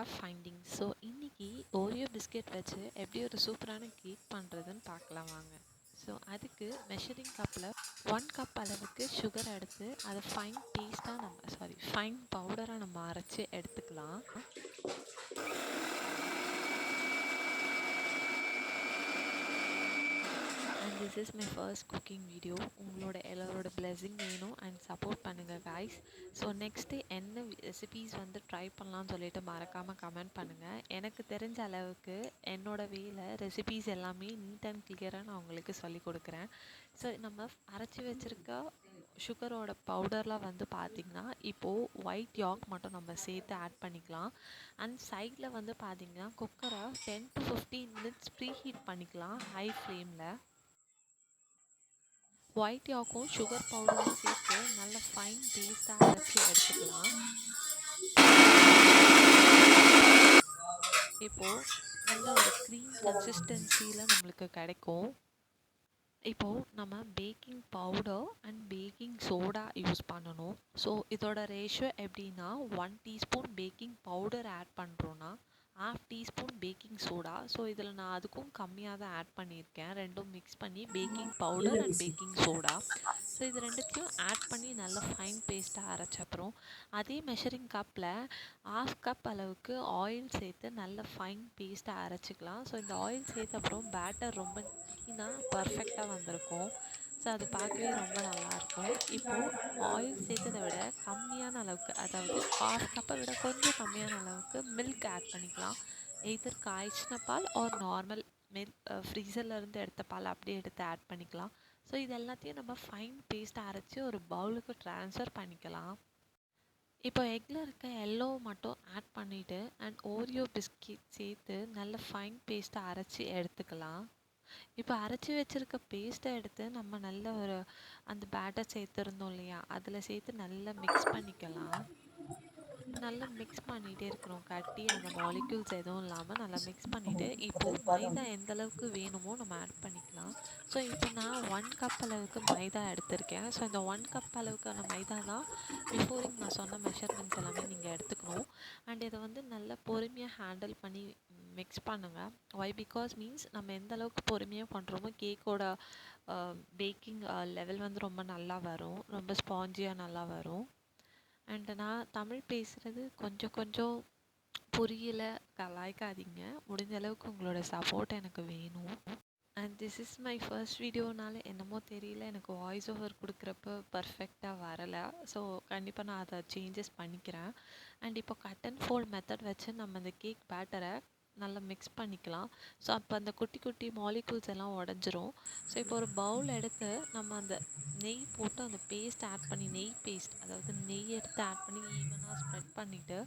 Of finding. So இன்றைக்கி Oreo biscuit வச்சு எப்படி ஒரு சூப்பரான கேக் பண்ணுறதுன்னு பார்க்கலாம் வாங்க. ஸோ அதுக்கு மெஷரிங் கப்பில் 1 கப் அளவுக்கு சுகர் எடுத்து அதை ஃபைன் பவுடராக நம்ம அரைச்சி எடுத்துக்கலாம். And this is my first cooking video. உங்களோட எல்லாரோட பிளெஸிங் வேணும் அண்ட் சப்போர்ட் பண்ணுங்கள் காய்ஸ். ஸோ நெக்ஸ்ட்டு என்ன ரெசிபீஸ் ட்ரை பண்ணலான்னு சொல்லிட்டு மறக்காமல் கமெண்ட் பண்ணுங்கள். எனக்கு தெரிஞ்ச அளவுக்கு என்னோடய வேல ரெசிபீஸ் எல்லாமே நீட் அண்ட் கிளியராக நான் உங்களுக்கு சொல்லி கொடுக்குறேன். ஸோ நம்ம அரைச்சி வச்சுருக்க சுகரோட பவுடரில் பார்த்திங்கன்னா இப்போது ஒயிட் யாக் மட்டும் நம்ம சேர்த்து ஆட் பண்ணிக்கலாம். அண்ட் சைடில் பார்த்திங்கன்னா குக்கரை 10 to 15 மினிட்ஸ் ப்ரீ ஹீட் பண்ணிக்கலாம் ஹை ஃப்ளேமில். ஒயிட் யாக்கும் சுகர் பவுடரும் சேர்த்து நல்ல ஃபைன் பேஸ்ட்டாக அரைச்சி எடுத்துக்கலாம். இப்போது நல்ல ஒரு க்ரீம் கன்சிஸ்டன்சியில் நம்மளுக்கு கிடைக்கும். இப்போது நம்ம baking powder and baking soda use பண்ணணும். ஸோ இதோட ரேஷியோ எப்படின்னா 1 டீஸ்பூன் பேக்கிங் பவுடர் ஆட் பண்ணுறோன்னா 1/2 டீஸ்பூன் பேக்கிங் சோடா. ஸோ இதில் நான் அதுக்கும் கம்மியாக தான் ஆட் பண்ணியிருக்கேன். ரெண்டும் மிக்ஸ் பண்ணி baking powder and baking soda. So இது ரெண்டுத்தையும் ஆட் பண்ணி நல்லா ஃபைன் பேஸ்ட்டாக அரைச்ச அப்புறம் அதே மெஷரிங் கப்பில் 1/2 கப் அளவுக்கு ஆயில் சேர்த்து நல்ல ஃபைன் பேஸ்ட்டாக அரைச்சிக்கலாம். ஸோ இந்த ஆயில் சேர்த்த அப்புறம் பேட்டர் ரொம்ப பர்ஃபெக்டாக வந்திருக்கும். ஸோ அது பார்க்கவே ரொம்ப நல்லாயிருக்கும். இப்போது ஆயில் சேர்த்ததை விட கம்மியான அளவுக்கு, அதாவது 1/2 கப்பை விட கொஞ்சம் கம்மியான அளவுக்கு மில்க் ஆட் பண்ணிக்கலாம். எய்தர் காய்ச்சின பால் ஆர் நார்மல் மில்க், ஃப்ரீசர்லேருந்து எடுத்த பால் அப்படியே எடுத்து ஆட் பண்ணிக்கலாம். ஸோ இது எல்லாத்தையும் நம்ம ஃபைன் பேஸ்ட்டாக அரைச்சி ஒரு பவுலுக்கு ட்ரான்ஸ்ஃபர் பண்ணிக்கலாம். இப்போ எக்கில் இருக்க எல்லோ மட்டும் ஆட் பண்ணிவிட்டு அண்ட் ஓரியோ பிஸ்கெட் சேர்த்து நல்ல ஃபைன் பேஸ்ட்டாக அரைச்சி எடுத்துக்கலாம். இப்போ அரைச்சி வச்சுருக்க பேஸ்ட்டை எடுத்து நம்ம நல்ல ஒரு அந்த பேட்டர் சேர்த்துருந்தோம் இல்லையா, அதில் சேர்த்து நல்லா மிக்ஸ் பண்ணிக்கலாம். நல்லா மிக்ஸ் பண்ணிகிட்டே இருக்கணும். கட்டி அந்த மாலிக்யூல்ஸ் எதுவும் இல்லாமல் நல்லா மிக்ஸ் பண்ணிவிட்டு இப்போது மைதா எந்த அளவுக்கு வேணுமோ நம்ம ஆட் பண்ணிக்கலாம். ஸோ இப்போ நான் 1 கப் அளவுக்கு மைதா எடுத்திருக்கேன். ஸோ இந்த 1 கப் அளவுக்கான மைதா தான் பிஃபோரிங் நான் சொன்ன மெஷர்மெண்ட்ஸ் எல்லாமே நீங்கள் எடுத்துக்கணும். அண்ட் இதை நல்லா பொறுமையாக ஹேண்டில் பண்ணி மிக்ஸ் பண்ணுங்கள். ஒய் பிகாஸ் மீன்ஸ் நம்ம எந்த அளவுக்கு பொறுமையாக பண்ணுறோமோ கேக்கோட பேக்கிங் லெவல் ரொம்ப நல்லா வரும், ரொம்ப ஸ்பாஞ்சியாக நல்லா வரும். அண்ட் நான் தமிழ் பேசுகிறது கொஞ்சம் புரியல, கலாய்க்காதீங்க. முடிஞ்ச அளவுக்கு உங்களோட சப்போர்ட் எனக்கு வேணும். And this is my first வீடியோனால என்னமோ தெரியல, எனக்கு வாய்ஸ் ஓவர் கொடுக்குறப்ப பர்ஃபெக்டாக வரலை. ஸோ கண்டிப்பாக நான் அதை சேஞ்சஸ் பண்ணிக்கிறேன். அண்ட் இப்போ கட் அண்ட் ஃபோல்ட் மெத்தட் வச்சு நம்ம இந்த கேக் பேட்டரை நல்லா மிக்ஸ் பண்ணிக்கலாம். ஸோ அப்போ அந்த குட்டி குட்டி மாலிக்யூல்ஸ் எல்லாம் உடஞ்சிரும். ஸோ இப்போ ஒரு பவுல் எடுத்து நம்ம அந்த நெய் போட்டு அந்த பேஸ்ட் ஆட் பண்ணி, நெய் பேஸ்ட் அதாவது நெய் எடுத்து ஆட் பண்ணி ஈவனாக ஸ்ப்ரெட் பண்ணிவிட்டு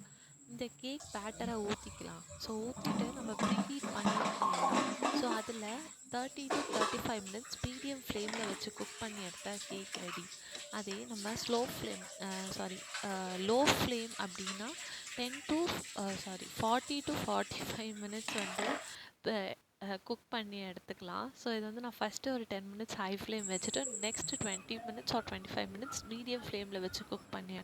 இந்த கேக் பேட்டரை ஊற்றிக்கலாம். ஸோ ஊற்றிட்டு நம்ம ப்ரீஹீட் பண்ணியிருக்கோம் இல்லையா, ஸோ அதில் 30 to 35 மினிட்ஸ் மீடியம் ஃப்ளேமில் வச்சு குக் பண்ணி எடுத்தால் கேக் ரெடி. அதே நம்ம லோ ஃப்ளேம் அப்படின்னா 40 to 45 மினிட்ஸ் குக் பண்ணி எடுத்துக்கலாம். ஸோ இது நான் ஃபஸ்ட்டு ஒரு 10 மினிட்ஸ் ஹை ஃப்ளேம் வச்சுட்டு next 20 minutes R 25 minutes medium ஃப்ளேமில் வச்சு குக் பண்ணி